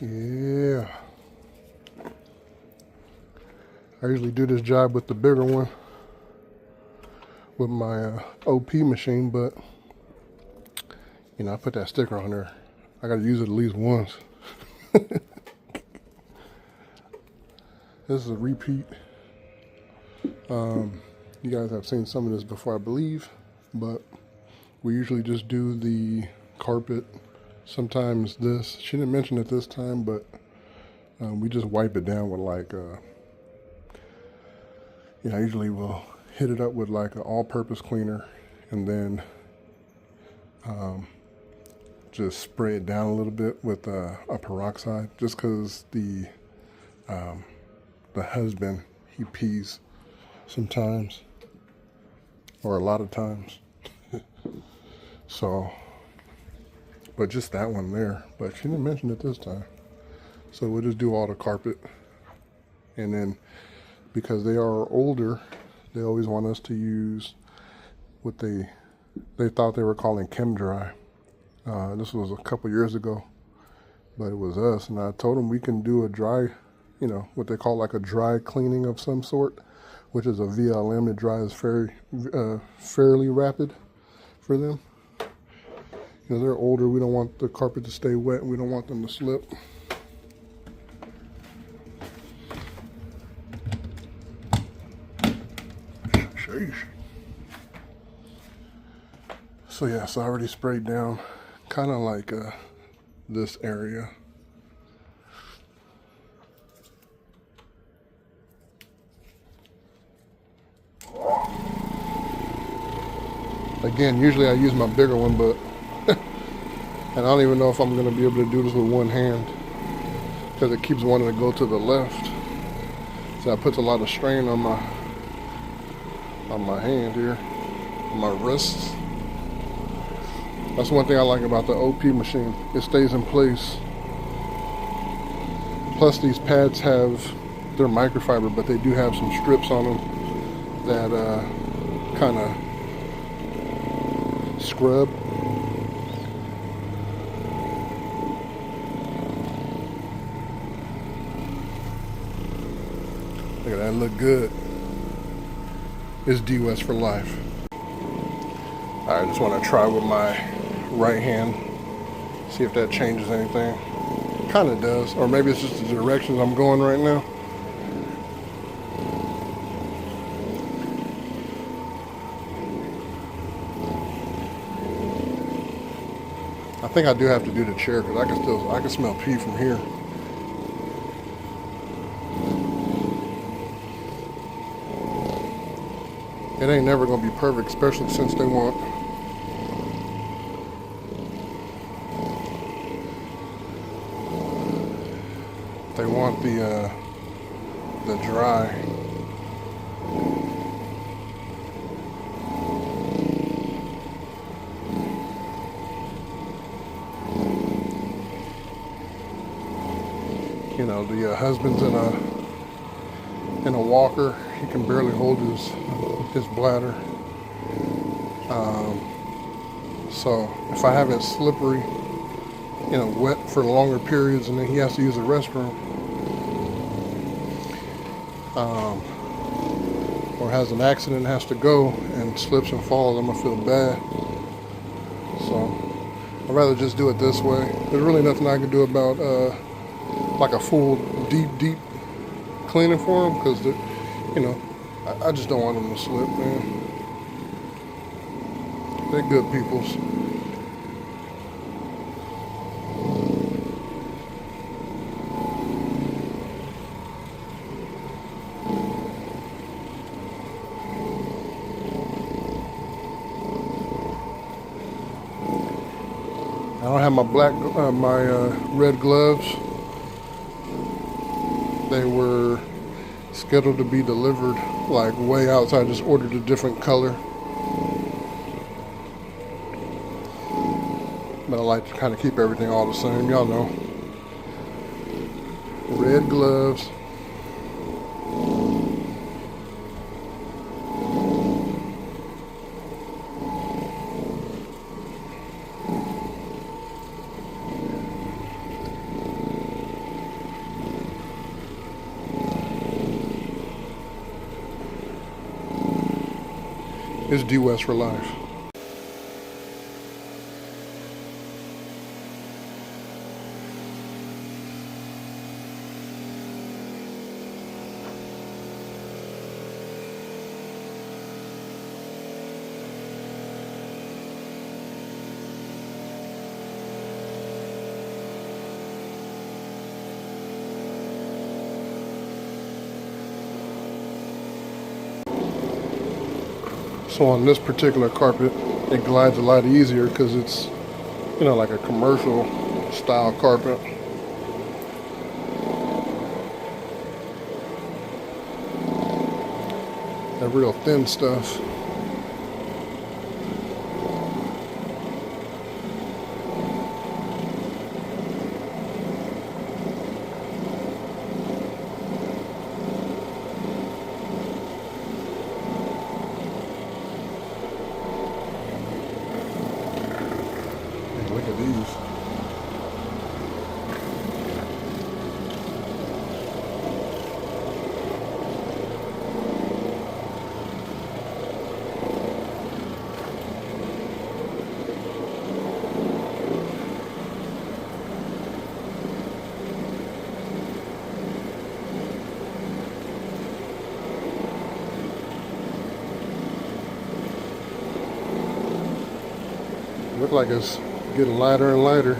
Yeah. I usually do this job with the bigger one with my OP machine, but you know, I put that sticker on there. I gotta use it at least once. This is a repeat. You guys have seen some of this before, I believe, but we usually just do the carpet. Sometimes this, she didn't mention it this time, but we just wipe it down with like, I usually will hit it up with like an all-purpose cleaner and then just spray it down a little bit with a peroxide, just because the husband, he pees sometimes, or a lot of times. So, but just that one there. But she didn't mention it this time. So we'll just do all the carpet. And then, because they are older, they always want us to use what they thought they were calling chem dry. This was a couple years ago, but it was us. And I told them we can do a dry, what they call like a dry cleaning of some sort, which is a VLM. It dries fairly rapid for them. They're older. We don't want the carpet to stay wet, and we don't want them to slip. Sheesh. So yeah, so I already sprayed down kind of like this area. Again, usually I use my bigger one, but and I don't even know if I'm going to be able to do this with one hand because it keeps wanting to go to the left. So that puts a lot of strain on my hand here, on my wrists. That's one thing I like about the OP machine. It stays in place. Plus these pads they're microfiber, but they do have some strips on them that kind of scrub. Look at that, look good. It's DWES for life. I just want to try with my right hand, see if that changes anything. It kind of does, or maybe it's just the directions I'm going right now. I think I do have to do the chair because I can smell pee from here. It ain't never gonna be perfect, especially since they want the dry. The husband's in a walker. He can barely hold his bladder. So if I have it slippery, wet for longer periods, and then he has to use the restroom, or has an accident and has to go and slips and falls, I'm gonna feel bad. So I'd rather just do it this way. There's really nothing I can do about like a full deep cleaning for them, because I just don't want them to slip, man. They're good peoples. I don't have my red gloves. They were scheduled to be delivered like way out, so I just ordered a different color. But I like to kind of keep everything all the same, y'all know. Red gloves. It's DWES for life. So on this particular carpet, it glides a lot easier because it's, you know, like a commercial style carpet. That real thin stuff. Look at these. Look like it's getting lighter and lighter.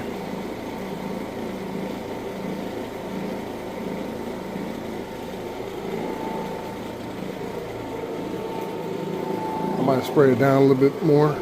I might spray it down a little bit more.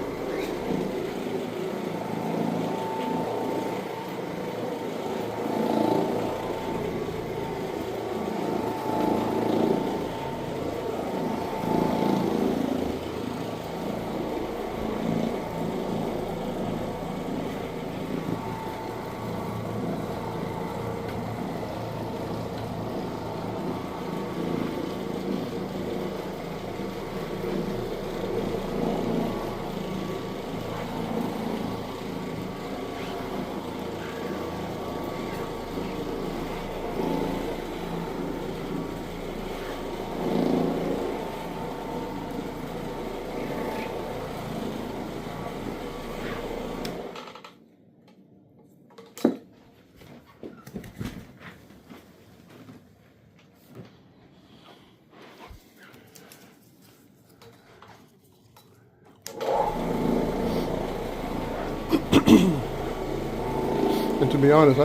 And to be honest,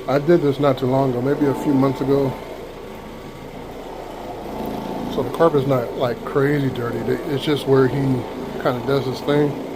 I did this not too long ago, maybe a few months ago. So the carpet's not like crazy dirty. It's just where he kind of does his thing.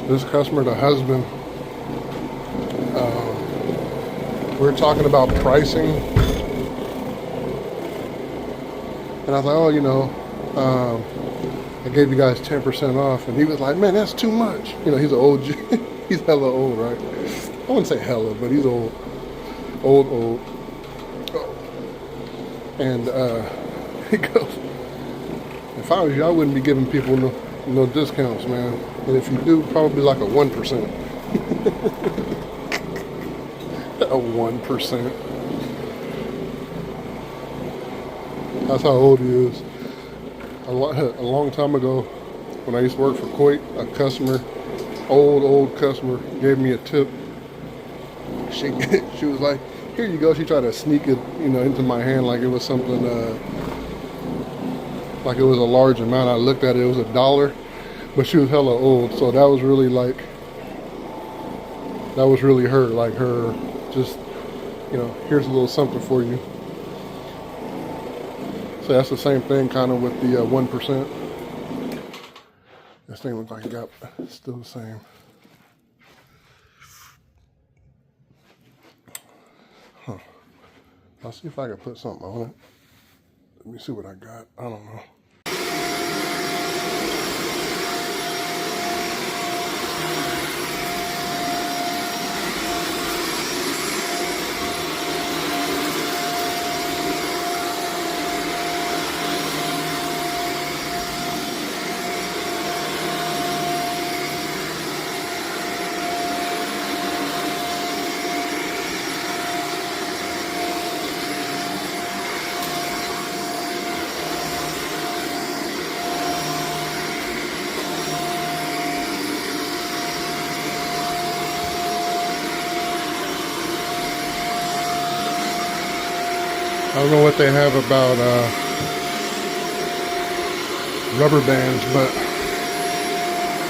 This customer, the husband, we were talking about pricing, and I was like, oh, you know, I gave you guys 10% off, and he was like, man, that's too much. You know, he's an old, he's hella old, right? I wouldn't say hella, but he's old. And he goes, if I was you, I wouldn't be giving people no discounts, man. And if you do, probably like a 1%. A 1%. That's how old he is. A long time ago, when I used to work for Coit, a customer, old customer, gave me a tip. She was like, here you go. She tried to sneak it, you know, into my hand like it was something, like it was a large amount. I looked at it, it was $1, but she was hella old. So that was really like, that was really her, like her, just, you know, here's a little something for you. So that's the same thing kind of with the 1%. This thing looks like it got still the same. Huh. I'll see if I can put something on it. Let me see what I got. I don't know. I don't know what they have about rubber bands, but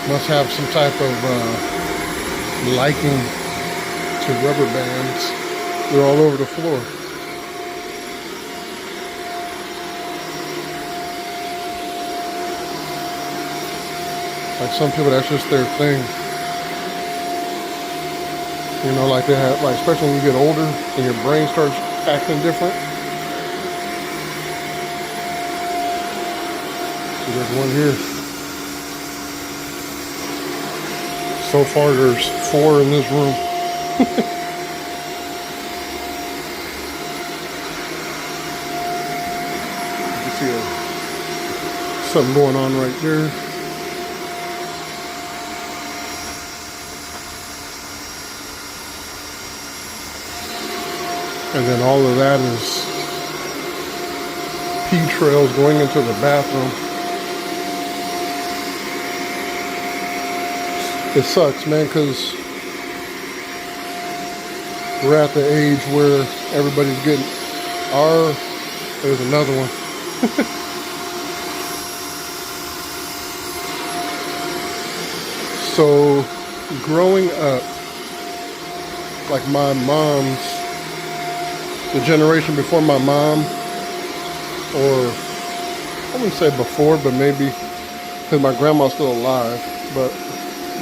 must have some type of liking to rubber bands. They're all over the floor. Like some people, that's just their thing. You know, like they have, like especially when you get older and your brain starts acting different. There's one here. So far, there's 4 in this room. You can see something going on right there. And then all of that is pee trails going into the bathroom. It sucks, man, because we're at the age where everybody's getting there's another one. So growing up, like my mom's, the generation before my mom, or I wouldn't say before, but maybe because my grandma's still alive, but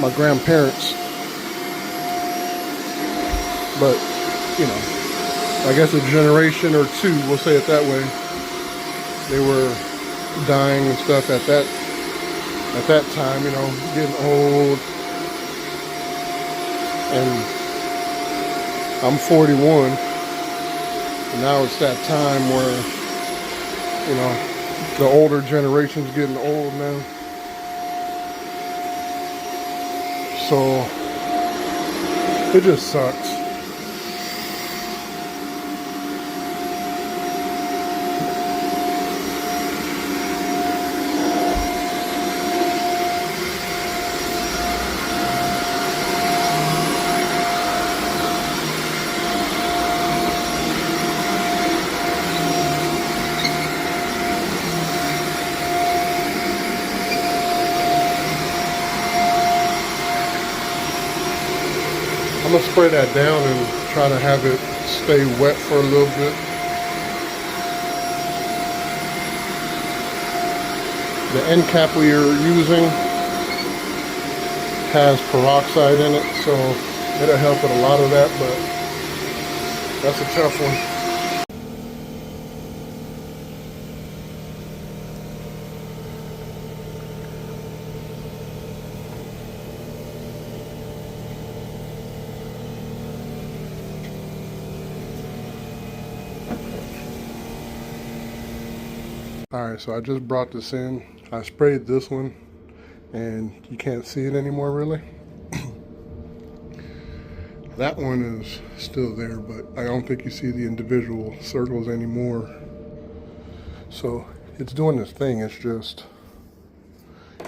my grandparents, but you know, I guess a generation or two, we'll say it that way, they were dying and stuff at that time, you know, getting old. And I'm 41, and now it's that time where, you know, the older generation's getting old now. So it just sucks. I'm gonna spray that down and try to have it stay wet for a little bit. The end cap we are using has peroxide in it, so it'll help with a lot of that, but that's a tough one. Alright, so I just brought this in. I sprayed this one and you can't see it anymore really. That one is still there, but I don't think you see the individual circles anymore. So it's doing this thing. It's just,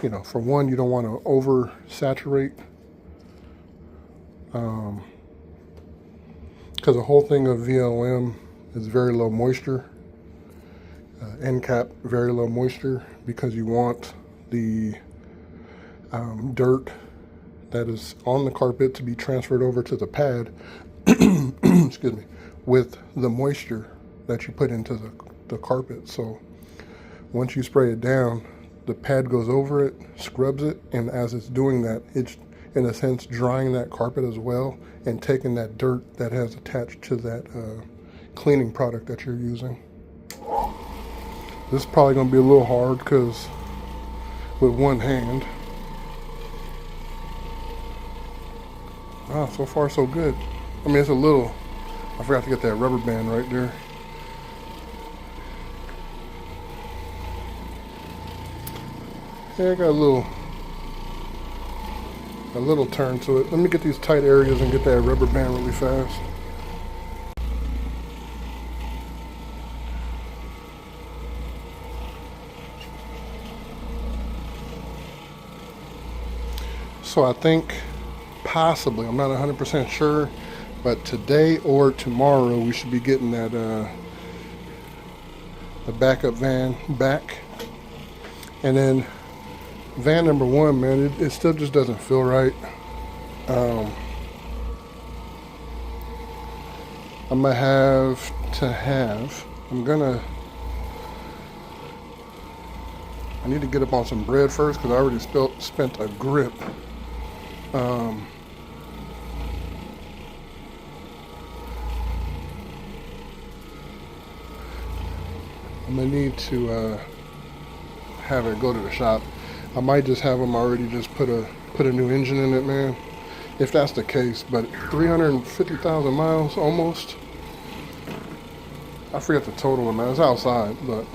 you know, for one, you don't want to over saturate, because the whole thing of VLM is very low moisture. End cap, very low moisture, because you want the dirt that is on the carpet to be transferred over to the pad, excuse me, with the moisture that you put into the carpet. So once you spray it down, the pad goes over it, scrubs it, and as it's doing that, it's in a sense drying that carpet as well and taking that dirt that has attached to that cleaning product that you're using. This is probably going to be a little hard because with one hand. So far so good. I mean, it's a little, I forgot to get that rubber band right there. Yeah, I got a little turn to it. Let me get these tight areas and get that rubber band really fast. So I think possibly, I'm not 100% sure, but today or tomorrow we should be getting that the backup van back. And then van number one, man, it still just doesn't feel right. I'm gonna I need to get up on some bread first because I already spent a grip. I'm gonna need to have it go to the shop. I might just have them already just put a new engine in it, man, if that's the case. But 350,000 miles almost. I forget the total amount. It's outside, but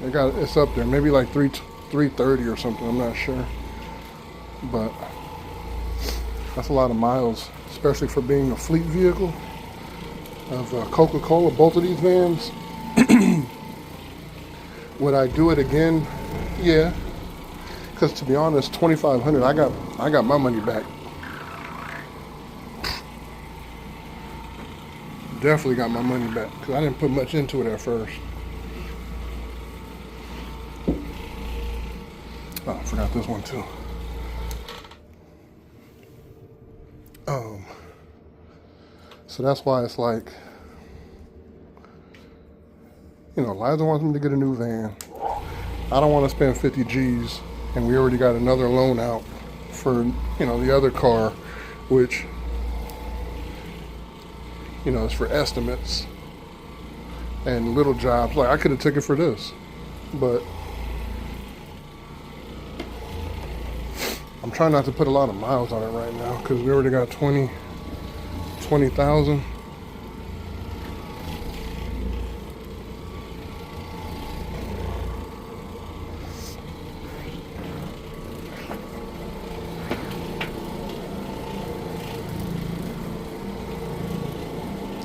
it's up there. Maybe like 330 or something. I'm not sure, but that's a lot of miles, especially for being a fleet vehicle of Coca-Cola. Both of these vans. Would I do it again? Yeah, because to be honest, $2,500. I got my money back. Definitely got my money back because I didn't put much into it at first. Oh, I forgot this one too. So that's why it's like, Liza wants me to get a new van. I don't want to spend 50 G's, and we already got another loan out for, the other car, which, is for estimates and little jobs. Like, I could have took it for this, but I'm trying not to put a lot of miles on it right now because we already got 20,000.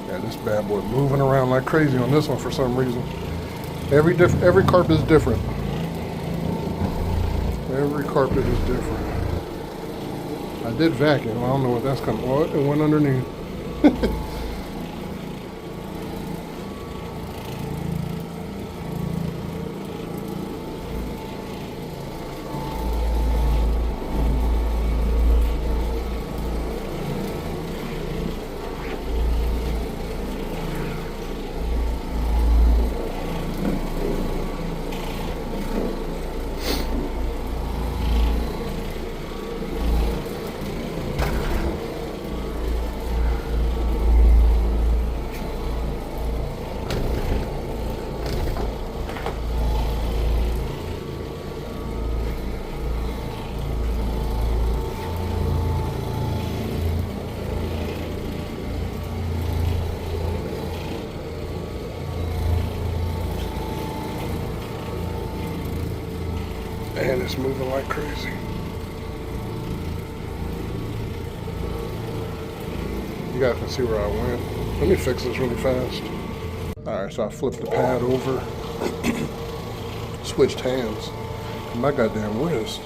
Yeah, this bad boy moving around like crazy on this one for some reason. Every carpet is different. Every carpet is different. I did vacuum. I don't know what that's coming. Oh, it went underneath. And it's moving like crazy. You guys can see where I went. Let me fix this really fast. Alright, so I flipped the pad over, switched hands. My goddamn wrist.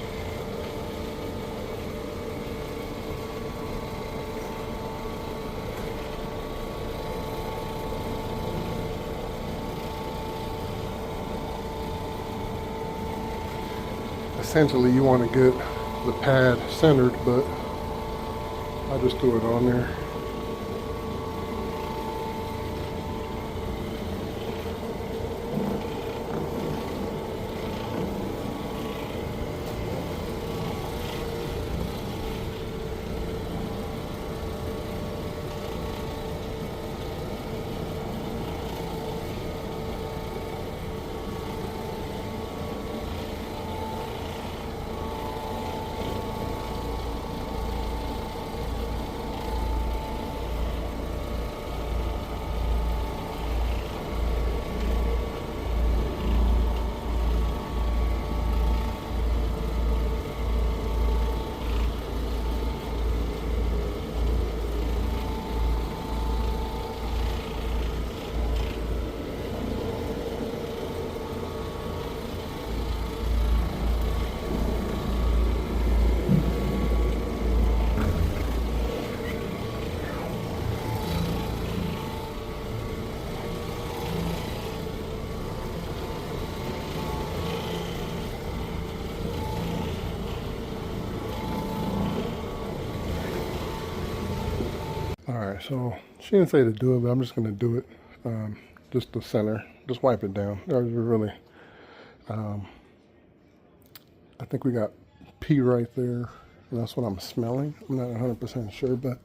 Essentially, you want to get the pad centered, but I just threw it on there. So she didn't say to do it, but I'm just going to do it. Just the center. Just wipe it down. That was really, I think we got pee right there. And that's what I'm smelling. I'm not 100% sure, but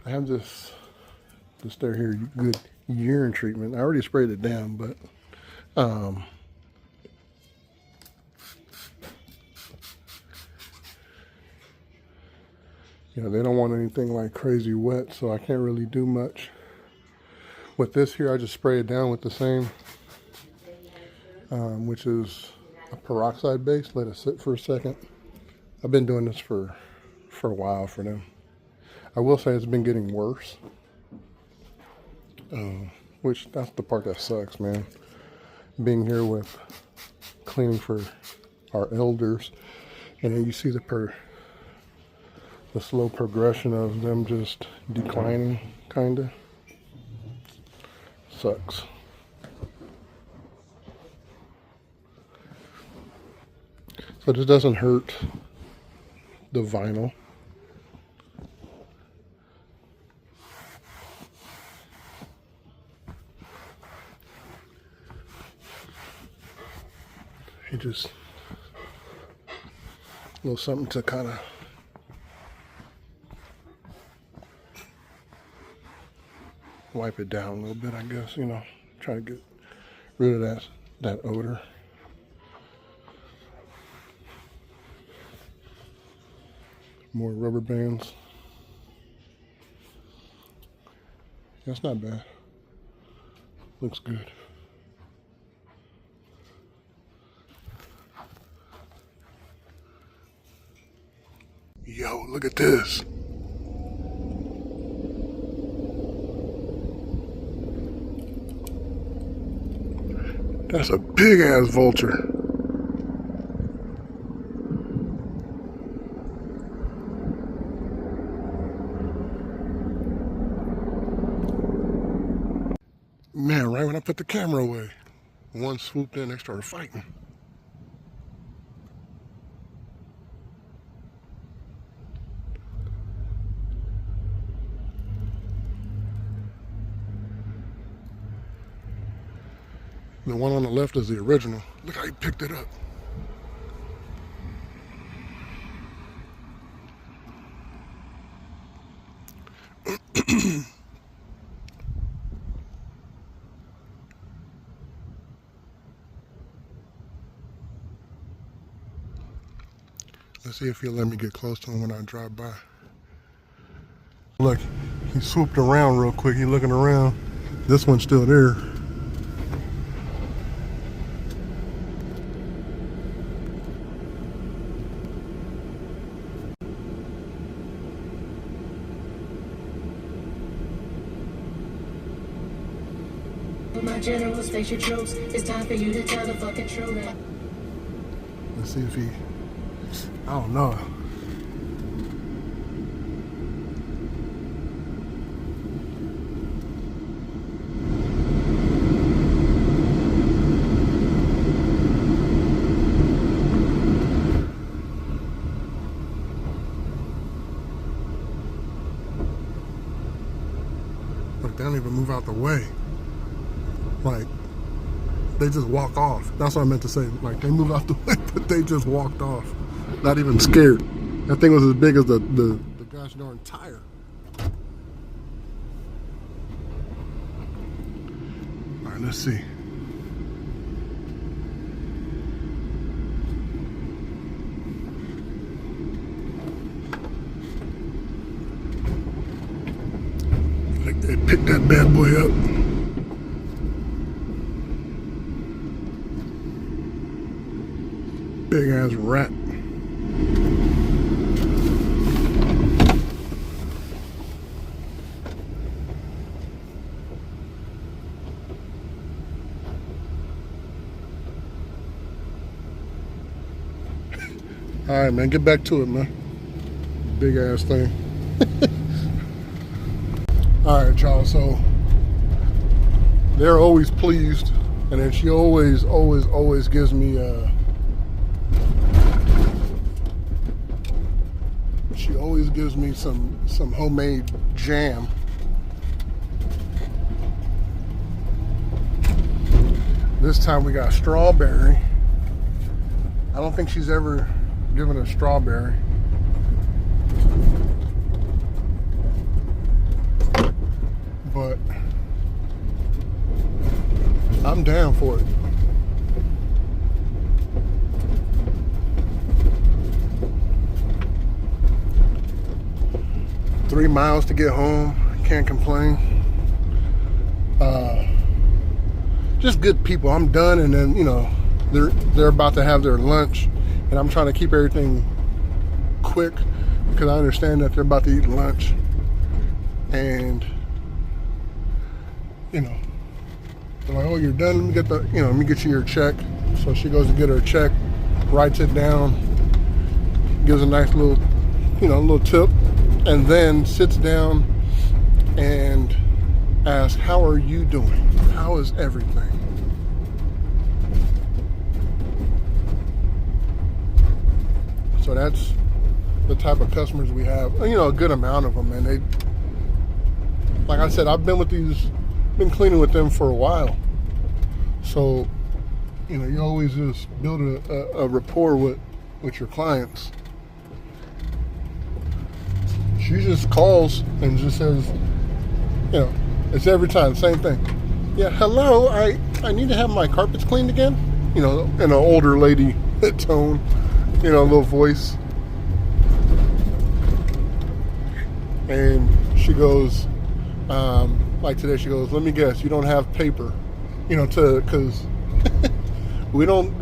I have this there here, good urine treatment. I already sprayed it down, but you know, they don't want anything like crazy wet, so I can't really do much. With this here, I just spray it down with the same, which is a peroxide base. Let it sit for a second. I've been doing this for a while for them. I will say it's been getting worse, which that's the part that sucks, man. Being here with cleaning for our elders, and then you see the slow progression of them just declining, kinda. Sucks. So this doesn't hurt the vinyl. You just a little something to kind of wipe it down a little bit, I guess, you know, try to get rid of that odor. More rubber bands. That's not bad. Looks good. Yo, look at this. That's a big ass vulture. Man, right when I put the camera away, one swooped in, they started fighting. The one on the left is the original. Look how he picked it up. Let's see if he'll let me get close to him when I drive by. Look, he swooped around real quick. He's looking around. This one's still there. My generals, face your troops. It's time for you to tell the fucking truth. Let's see if he, I don't know. Look, they don't even move out the way. Like, they just walk off. That's what I meant to say. Like, they moved out the way, but they just walked off. Not even scared. That thing was as big as the gosh darn tire. All right, let's see. Like, they picked that bad boy up. Big ass rat. All right, man, get back to it, man. Big ass thing. All right, y'all, so they're always pleased, and then she always gives me she always gives me some homemade jam This time we got strawberry. I don't think she's ever given us strawberry. But I'm down for it. Three miles to get home. Can't complain. Just good people. I'm done, and then they're about to have their lunch, and I'm trying to keep everything quick because I understand that they're about to eat lunch, and they're like, "Oh, you're done. Let me get let me get you your check." So she goes to get her check, writes it down, gives a nice little, little tip, and then sits down and asks, "How are you doing? How is everything?" So that's the type of customers we have. A good amount of them, and they, like I said, I've been cleaning with them for a while. So, you always just build a rapport with your clients. She just calls and just says, it's every time, same thing. Yeah, hello, I need to have my carpets cleaned again. In an older lady tone, little voice. And she goes, like today, she goes, "Let me guess, you don't have paper, because we don't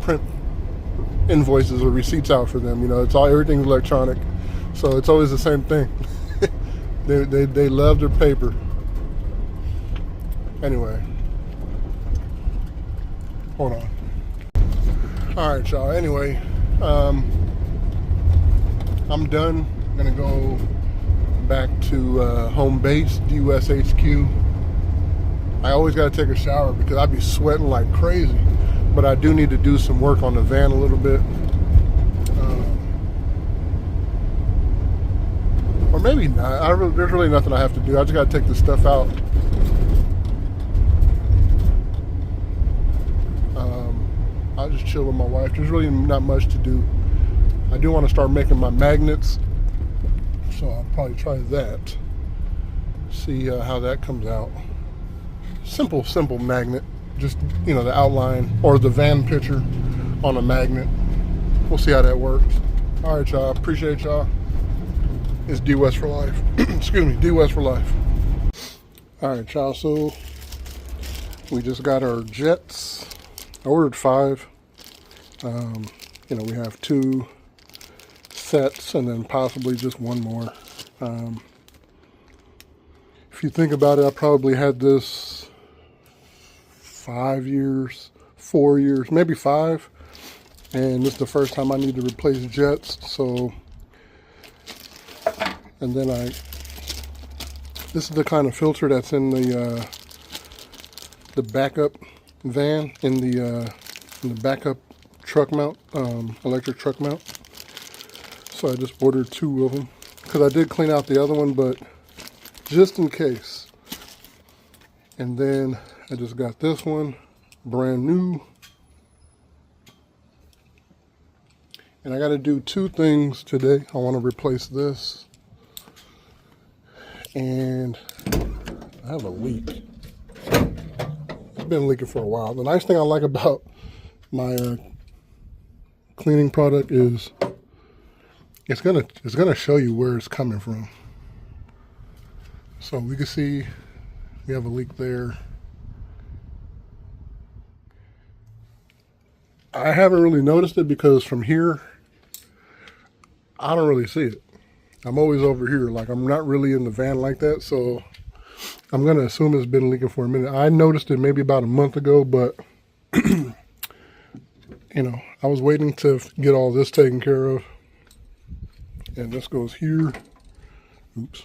print invoices or receipts out for them. Everything's electronic, so it's always the same thing." They love their paper. Anyway, hold on. All right, y'all. Anyway, I'm done. I'm gonna go back to home base, DWES HQ. I always gotta take a shower because I'd be sweating like crazy. But I do need to do some work on the van a little bit. Or maybe not. There's really nothing I have to do. I just gotta take the stuff out. I'll just chill with my wife. There's really not much to do. I do want to start making my magnets, so I'll probably try that. See how that comes out. Simple magnet. Just, the outline or the van picture on a magnet. We'll see how that works. All right, y'all. Appreciate y'all. It's DWES for life. Excuse me, DWES for life. All right, y'all. So we just got our jets. I ordered 5. We have 2 sets and then possibly just one more. If you think about it, I probably had this 5 years, 4 years, maybe 5. And this is the first time I need to replace jets. So, and then this is the kind of filter that's in the backup van, in the backup truck mount, electric truck mount. So I just ordered 2 of them because I did clean out the other one, but just in case. And then I just got this one, brand new. And I got to do 2 things today. I want to replace this. And I have a leak. It's been leaking for a while. The nice thing I like about my cleaning product is it's gonna show you where it's coming from. So we can see we have a leak there. I haven't really noticed it because from here I don't really see it. I'm always over here, like I'm not really in the van like that, so I'm gonna assume it's been leaking for a minute. I noticed it maybe about a month ago, but I was waiting to get all this taken care of. And this goes here. Oops.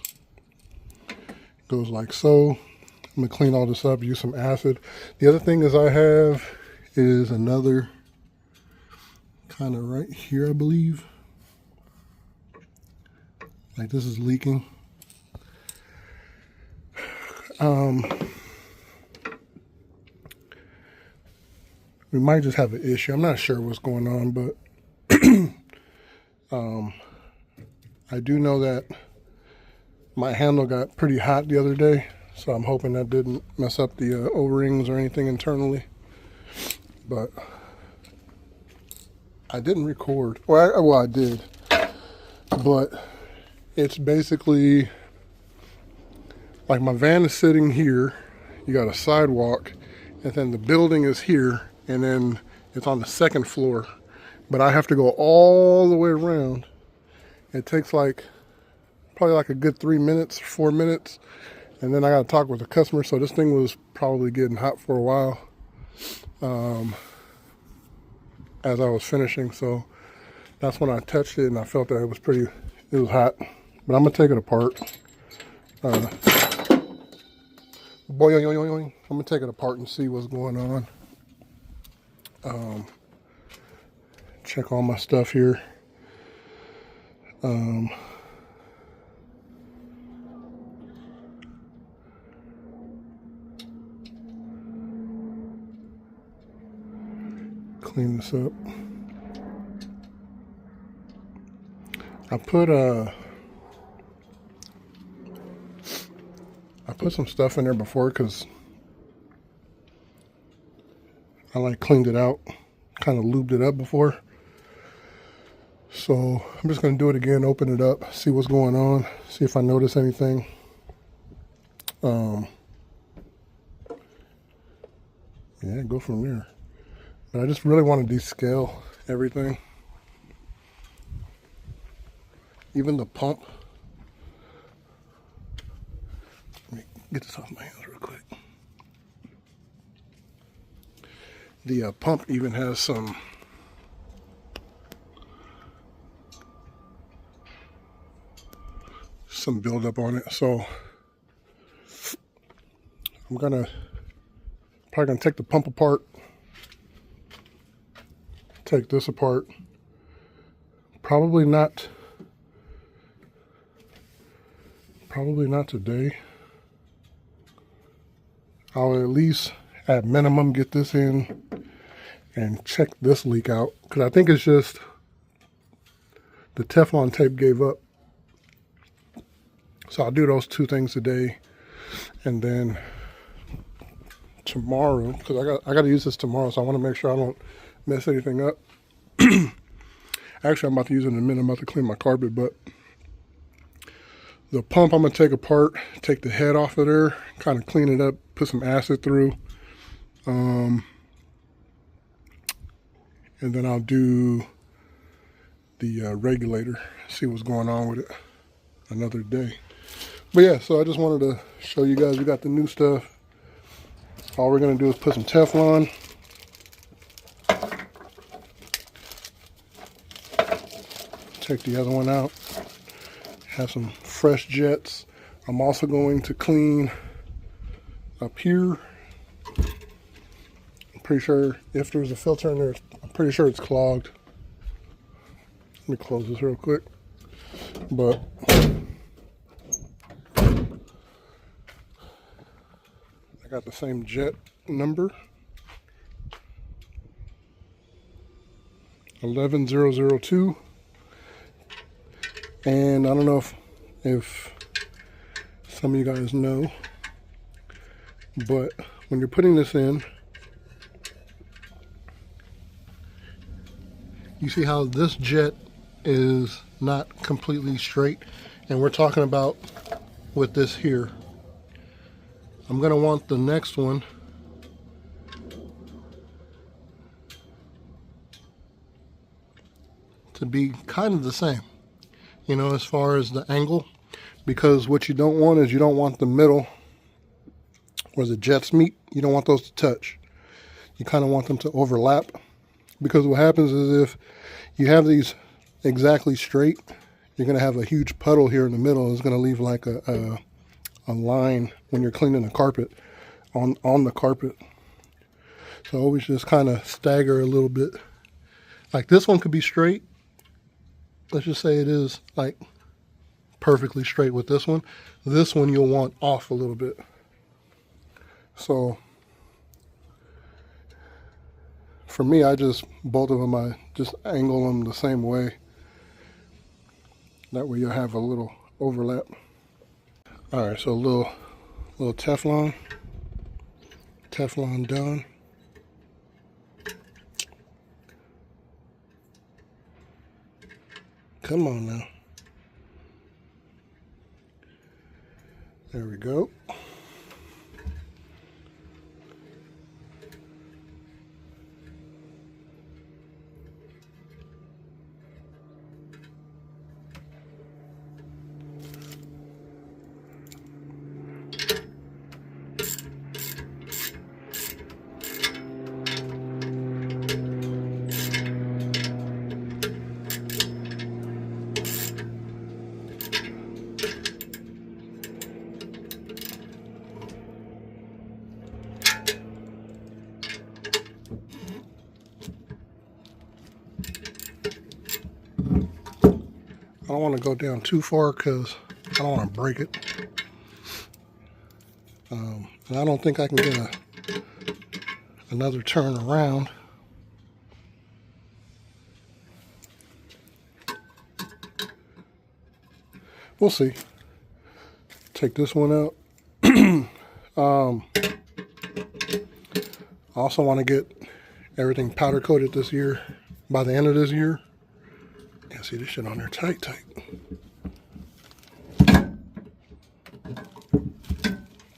Goes like so. I'm gonna clean all this up, use some acid. The other thing is I have is another kind of right here, I believe. Like this is leaking. we might just have an issue. I'm not sure what's going on, but I do know that my handle got pretty hot the other day, so I'm hoping that didn't mess up the O-rings or anything internally. But I didn't record. Well, I did, but it's basically like my van is sitting here. You got a sidewalk, and then the building is here, and then it's on the second floor. But I have to go all the way around. It takes probably like a good 3 minutes, 4 minutes, and then I got to talk with the customer. So this thing was probably getting hot for a while as I was finishing. So that's when I touched it, and I felt that it was hot. But I'm gonna take it apart. I'm gonna take it apart and see what's going on. Check all my stuff here. Clean this up. I put some stuff in there before because I cleaned it out, kind of lubed it up before. So I'm just going to do it again, open it up, see what's going on, see if I notice anything. Yeah, go from there. But I just really want to descale everything. Even the pump. Let me get this off my hands real quick. The pump even has some buildup on it, so I'm probably gonna take the pump apart, take this apart. Probably not today. I'll at least at minimum get this in and check this leak out, because I think it's just the Teflon tape gave up. So I'll do those two things today, and then tomorrow, because I got to use this tomorrow, so I want to make sure I don't mess anything up. Actually, I'm about to use it in a minute. I'm about to clean my carpet, but the pump I'm going to take apart, take the head off of there, kind of clean it up, put some acid through. And then I'll do the regulator, see what's going on with it another day. But yeah, so I just wanted to show you guys we got the new stuff. All we're going to do is put some Teflon. Take the other one out. Have some fresh jets. I'm also going to clean up here. I'm pretty sure if there's a filter in there, I'm pretty sure it's clogged. Let me close this real quick. But I got the same jet number, 11002. And I don't know if some of you guys know, but when you're putting this in, you see how this jet is not completely straight, and we're talking about with this here. I'm going to want the next one to be kind of the same, you know, as far as the angle, because what you don't want is you don't want the middle where the jets meet, you don't want those to touch. You kind of want them to overlap, because what happens is if you have these exactly straight, you're going to have a huge puddle here in the middle. It's going to leave like a line when you're cleaning the carpet on the carpet. So always just kind of stagger a little bit. Like this one could be straight. Let's just say it is like perfectly straight with this one. This one you'll want off a little bit. So for me, both of them, I just angle them the same way. That way you'll have a little overlap. All right, so a little Teflon done. Come on now. There we go. I don't want to go down too far because I don't want to break it. And I don't think I can get another turn around. We'll see. Take this one out. I also want to get everything powder coated this year, by the end of this year. Yeah, see this shit on there tight.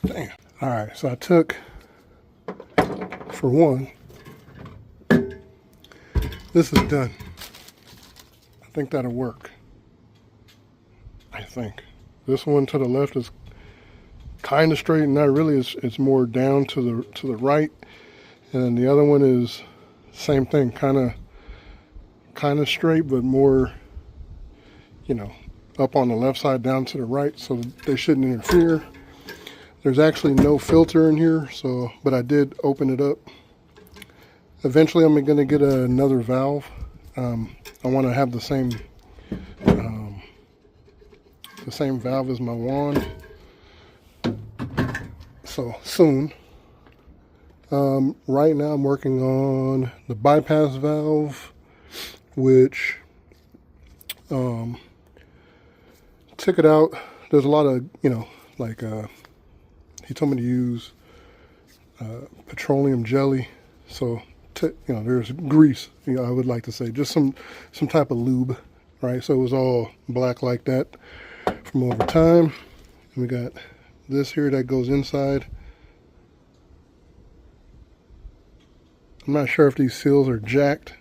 Damn. All right, so I took, for one, this is done. I think that'll work. I think. This one to the left is kind of straight, and not really. It's more down to the right, and then the other one is same thing, kind of straight, but more, up on the left side, down to the right, so they shouldn't interfere. There's actually no filter in here, but I did open it up. Eventually, I'm going to get another valve. I want to have the same valve as my wand. So soon. Right now, I'm working on the bypass valve, which took it out. There's a lot of, he told me to use petroleum jelly. So, there's grease, I would like to say, just some type of lube, right? So it was all black like that from over time. And we got this here that goes inside. I'm not sure if these seals are jacked.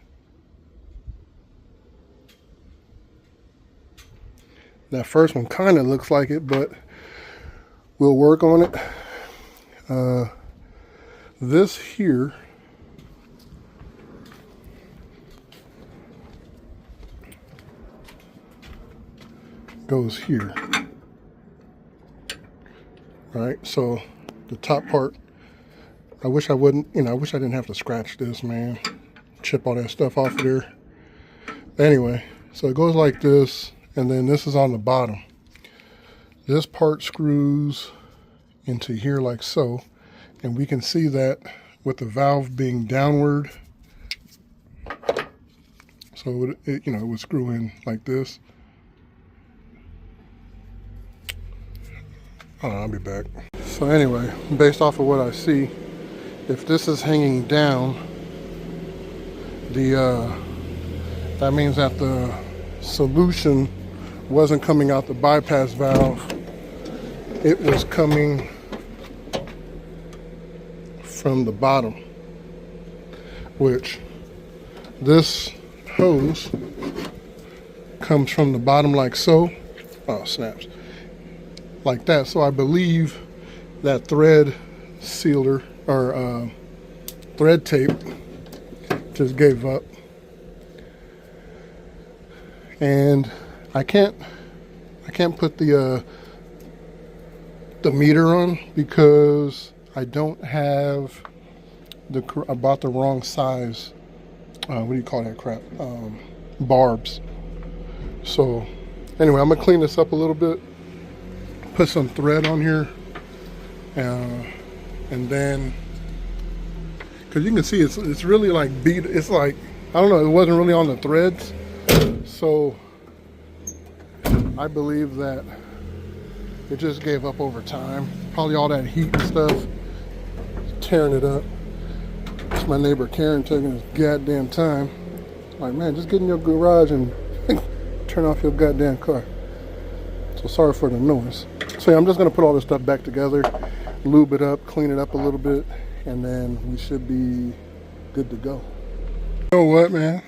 That first one kind of looks like it, but we'll work on it. This here goes here. All right, so the top part, I wish I didn't have to scratch this, man. Chip all that stuff off of there. Anyway, so it goes like this, and then this is on the bottom. This part screws into here like so, and we can see that with the valve being downward. So it would screw in like this. I'll be back. So anyway, based off of what I see, if this is hanging down, that means that the solution wasn't coming out the bypass valve. It was coming from the bottom, which this hose comes from the bottom like so. Oh, snaps. Like that. So I believe that thread sealer or thread tape just gave up, and I can't put the meter on because I don't have I bought the wrong size. What do you call that crap? Barbs. So anyway, I'm gonna clean this up a little bit, put some thread on here, and then, Because you can see it's really like beat. It's like, I don't know, it wasn't really on the threads. So I believe that it just gave up over time. Probably all that heat and stuff tearing it up. It's my neighbor Karen taking his goddamn time. Like, man, just get in your garage and turn off your goddamn car. So sorry for the noise. So yeah, I'm just gonna put all this stuff back together, lube it up, clean it up a little bit, and then we should be good to go. You know what, man?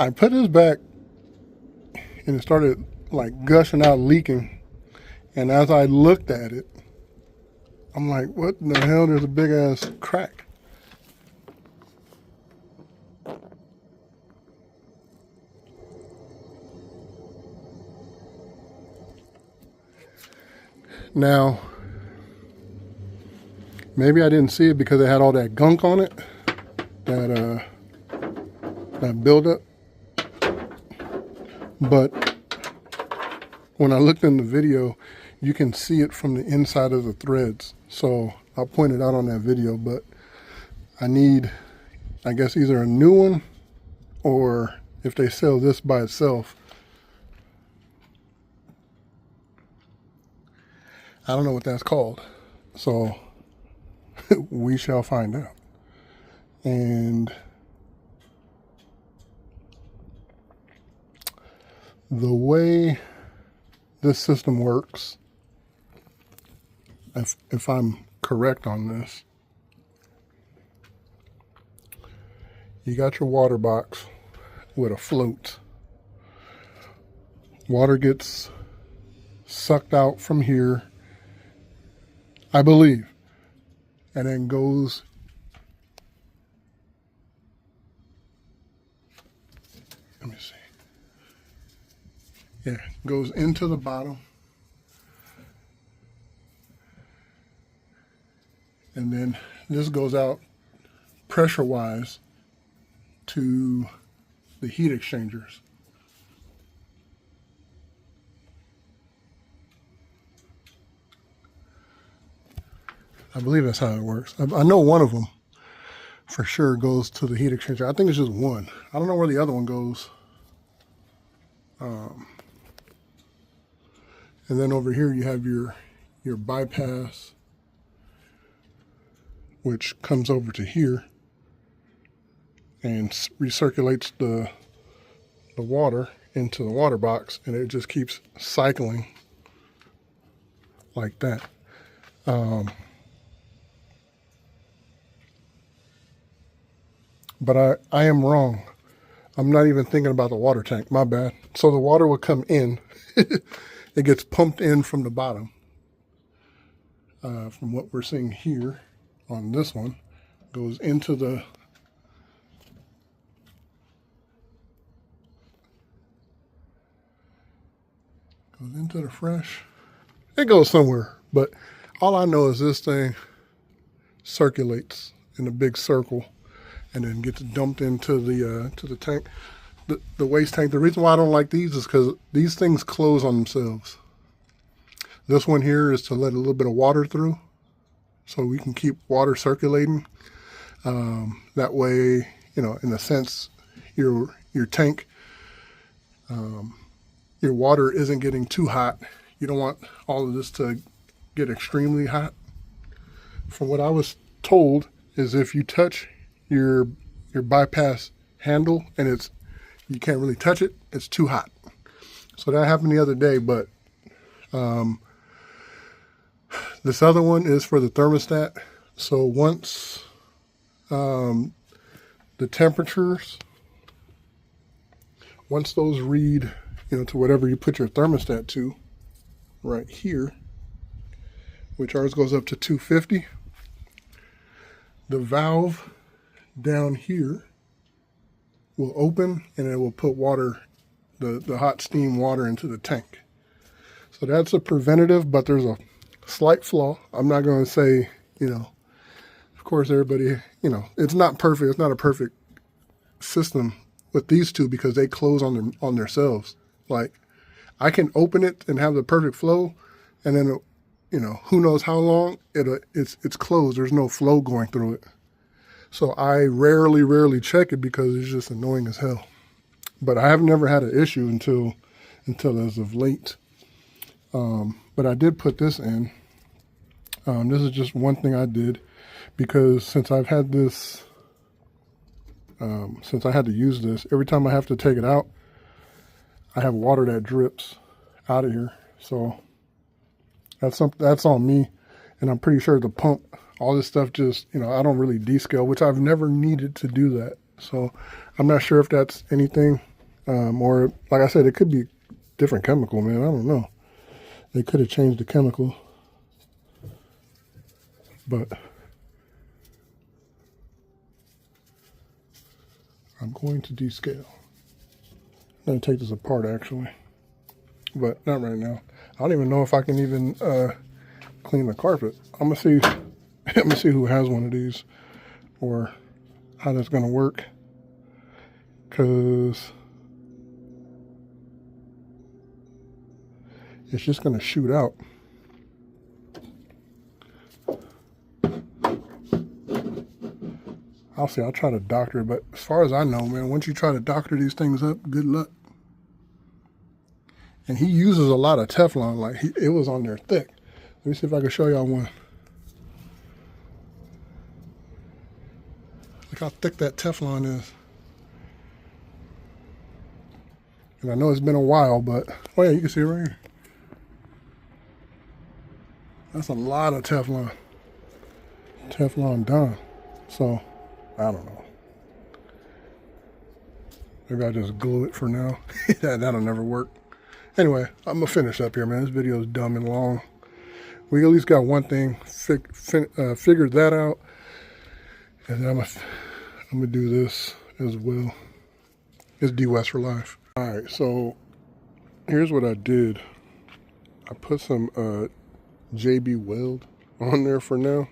I put this back and it started like gushing out, leaking. And as I looked at it, I'm like, what in the hell? There's a big ass crack. Now, maybe I didn't see it because it had all that gunk on it, that buildup. But when I looked in the video, you can see it from the inside of the threads. So I'll point it out on that video, but I need, I guess, either a new one, or if they sell this by itself, I don't know what that's called. So we shall find out. And the way this system works, if I'm correct on this, you got your water box with a float. Water gets sucked out from here, I believe, and then goes, let me see. Yeah, goes into the bottom. And then this goes out pressure-wise to the heat exchangers. I believe that's how it works. I know one of them for sure goes to the heat exchanger. I think it's just one. I don't know where the other one goes. And then over here you have your bypass, which comes over to here and recirculates the water into the water box, and it just keeps cycling like that. But I am wrong. I'm not even thinking about the water tank. My bad. So the water will come in. It gets pumped in from the bottom. From what we're seeing here on this one, goes into the fresh. It goes somewhere, but all I know is this thing circulates in a big circle and then gets dumped into the tank, the waste tank. The reason why I don't like these is because these things close on themselves. This one here is to let a little bit of water through, so we can keep water circulating. That way, you know, in a sense, your tank, your water isn't getting too hot. You don't want all of this to get extremely hot. From what I was told, is if you touch your bypass handle and you can't really touch it, it's too hot. So that happened the other day, but this other one is for the thermostat. So once the temperatures, once those read, you know, to whatever you put your thermostat to, right here, which ours goes up to 250, the valve down here will open and it will put water, the hot steam water into the tank. So that's a preventative, but there's a slight flaw. I'm not going to say, you know, of course everybody, you know, it's not perfect. It's not a perfect system with these two because they close on themselves. Like, I can open it and have the perfect flow, and then you know, who knows how long, it's closed. There's no flow going through it. So I rarely check it because it's just annoying as hell. But I have never had an issue until as of late. But I did put this in. This is just one thing I did because since I've had this, since I had to use this, every time I have to take it out, I have water that drips out of here. So that's on me. And I'm pretty sure the pump, all this stuff just, you know, I don't really descale, which I've never needed to do that. So I'm not sure if that's anything, or like I said, it could be different chemical, man. I don't know. They could have changed the chemical, but I'm going to descale. I'm going to take this apart actually, but not right now. I don't even know if I can even clean the carpet. I'm gonna see. I'm gonna see who has one of these, or how that's gonna work. Cause it's just gonna shoot out. I'll see. I'll try to doctor it, but as far as I know, man, once you try to doctor these things up, good luck. And he uses a lot of Teflon. Like it was on there thick. Let me see if I can show y'all one. Look how thick that Teflon is. And I know it's been a while, but oh yeah, you can see it right here. That's a lot of Teflon. Teflon done. So I don't know. Maybe I just glue it for now. That'll never work. Anyway, I'm gonna finish up here, man. This video is dumb and long. We at least got one thing figured that out, and then I'm gonna do this as well. It's DWES for life. All right, so here's what I did. I put some JB Weld on there for now.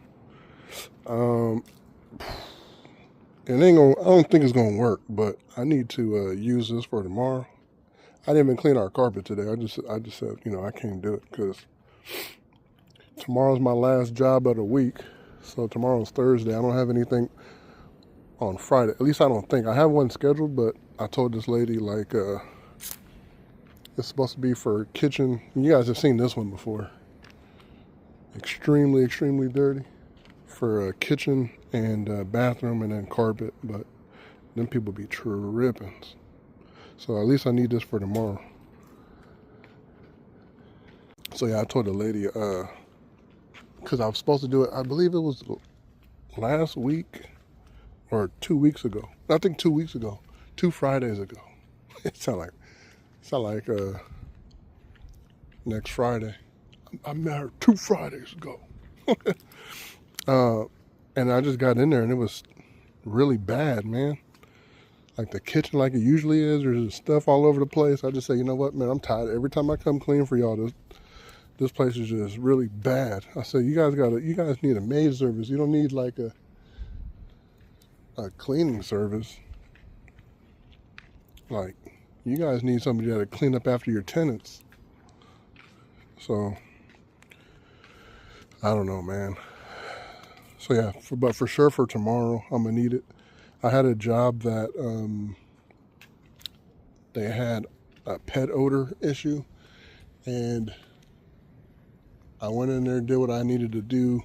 It ain't gonna. I don't think it's gonna work, but I need to use this for tomorrow. I didn't even clean our carpet today. I just said, you know, I can't do it because tomorrow's my last job of the week. So tomorrow's Thursday. I don't have anything on Friday. At least I don't think. I have one scheduled, but I told this lady, like, it's supposed to be for kitchen. You guys have seen this one before. Extremely dirty for kitchen and bathroom and then carpet. But them people be tripping. So at least I need this for tomorrow. So yeah, I told the lady, because I was supposed to do it, I believe it was last week or 2 weeks ago. I think 2 weeks ago, 2 Fridays ago. It sound like next Friday. I'm married 2 Fridays ago. And I just got in there and it was really bad, man. Like the kitchen, like it usually is, there's stuff all over the place. I just say, you know what, man, I'm tired. Every time I come clean for y'all, this place is just really bad. I said, you guys need a maid service. You don't need like a cleaning service. Like, you guys need somebody to clean up after your tenants. So, I don't know, man. So yeah, but for sure for tomorrow, I'm gonna need it. I had a job that they had a pet odor issue, and I went in there and did what I needed to do,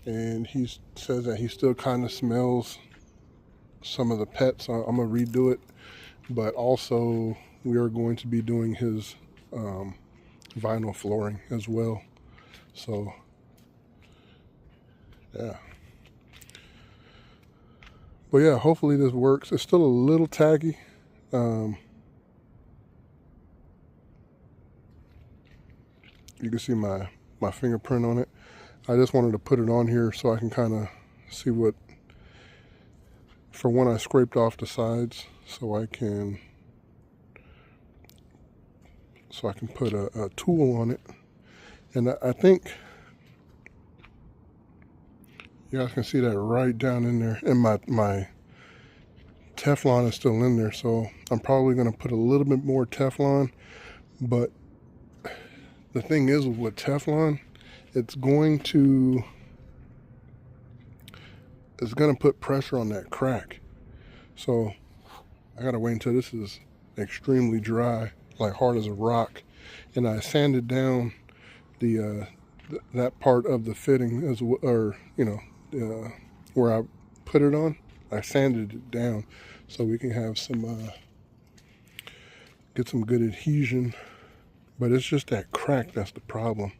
and he says that he still kind of smells some of the pets. So I'm gonna redo it, but also we are going to be doing his vinyl flooring as well. So yeah. But yeah, hopefully this works. It's still a little taggy. You can see my fingerprint on it. I just wanted to put it on here so I can kind of see what, for when I scraped off the sides, so I can put a tool on it. And I think you guys can see that right down in there. And my Teflon is still in there, so I'm probably going to put a little bit more Teflon. But the thing is with Teflon, it's going to put pressure on that crack. So I gotta wait until this is extremely dry, like hard as a rock, and I sanded down the that part of the fitting as or where I put it on. I sanded it down so we can have some get some good adhesion. But it's just that crack that's the problem.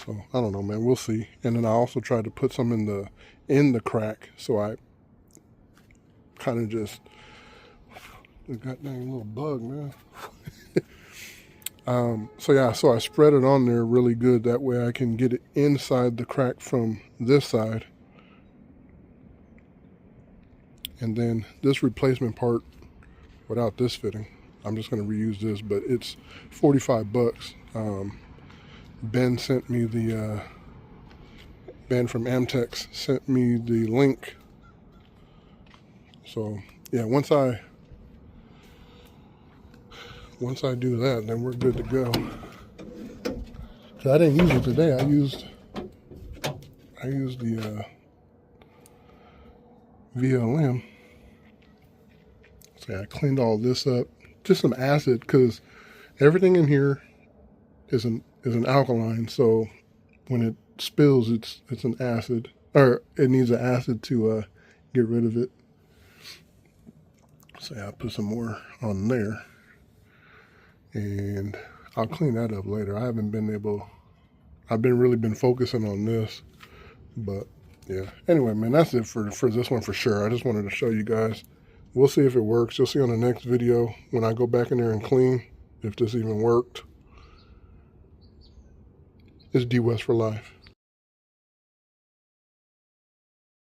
So I don't know, man. We'll see. And then I also tried to put some in the crack, so I kind of just the goddamn little bug, man. So I spread it on there really good. That way I can get it inside the crack from this side. And then this replacement part without this fitting, I'm just going to reuse this, but it's $45. Ben sent me Ben from Amtex sent me the link. So yeah, once I do that, then we're good to go. So I didn't use it today. I used the VLM. So yeah, I cleaned all this up. Just some acid, because everything in here is an alkaline. So when it spills, it's an acid, or it needs an acid to get rid of it. So yeah, I put some more on there, and I'll clean that up later. I haven't been able. I've really been focusing on this, but yeah. Anyway, man, that's it for this one for sure. I just wanted to show you guys. We'll see if it works. You'll see on the next video when I go back in there and clean if this even worked. It's DWES for life.